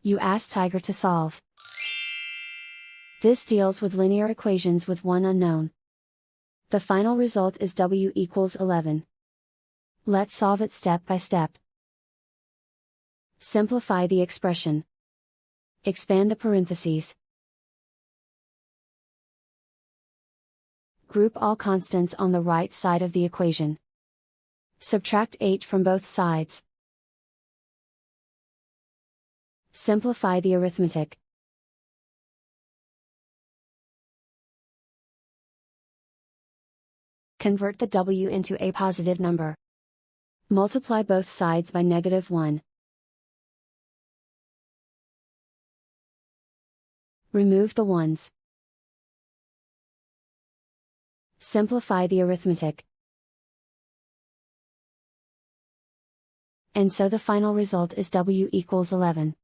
You ask Tiger to solve. This deals with linear equations with one unknown. The final result is w equals 11. Let's solve it step by step. Simplify the expression. Expand the parentheses. Group all constants on the right side of the equation. Subtract 8 from both sides. Simplify the arithmetic. Convert the w into a positive number. Multiply both sides by -1. Remove the ones. Simplify the arithmetic. And so the final result is w equals 11.